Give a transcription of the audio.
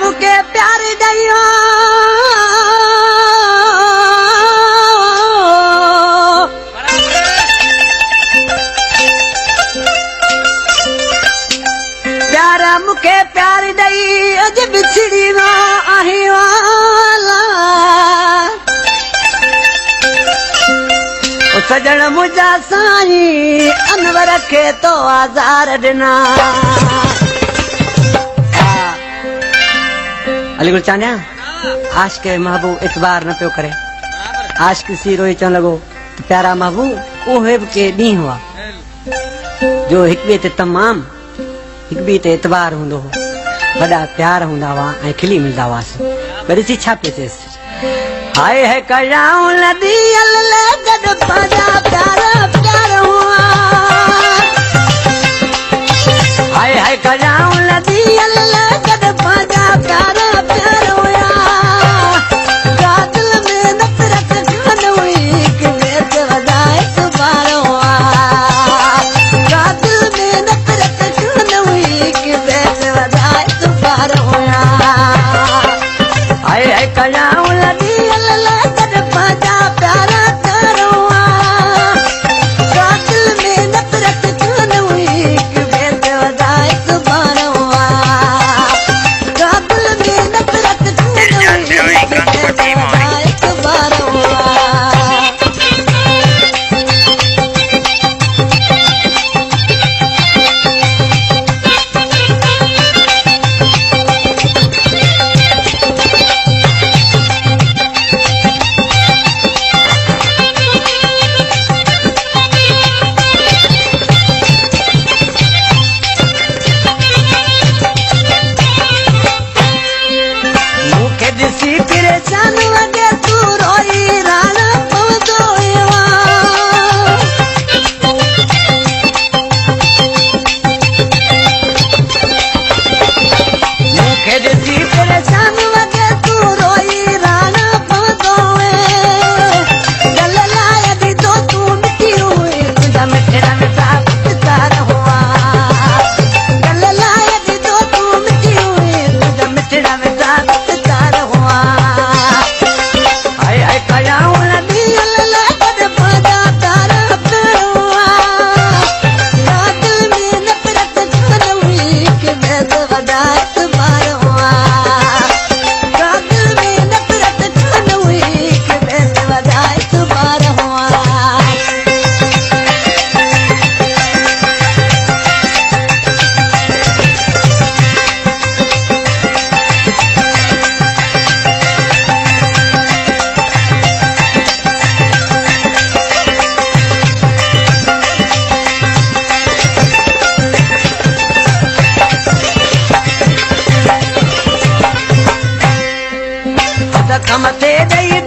मुके प्यार ॾियो प्यारा मुके प्यार ॾई अॼु बिछड़ी न आहे वाला सजण मुंहिंजा साईं अनवर खे तो आज़ार ॾिना अलीगुल चांडिया आशिक महबूब इतबार न पियो करे आशिक सी रोई चवण लॻो प्यारा महबूब उहे बि के ॾींहं हुआ जो हिक ॿिए ते तमामु हिक ॿिए ते इतबार हूंदो हो वॾा प्यार हूंदा हुआ ऐं खिली मिलंदा हुआसीं पर ॾिसी छा पियो थिएसि हाय है कयाऊं लदी अल्ले गॾु पंहिंजा प्यारा प्यार हुआ हाय हाय कयाऊं लदी अल्ले गॾु पंहिंजा प्यारा प्यार हुआ गादिल में नफ़रत कान हुई कि बेत वधाए इतबार हुआ गादिल में नफ़रत कान हुई कि बेत वधाए इतबार हुआ हाय हाय कयाऊं लदी कम ते ॾेई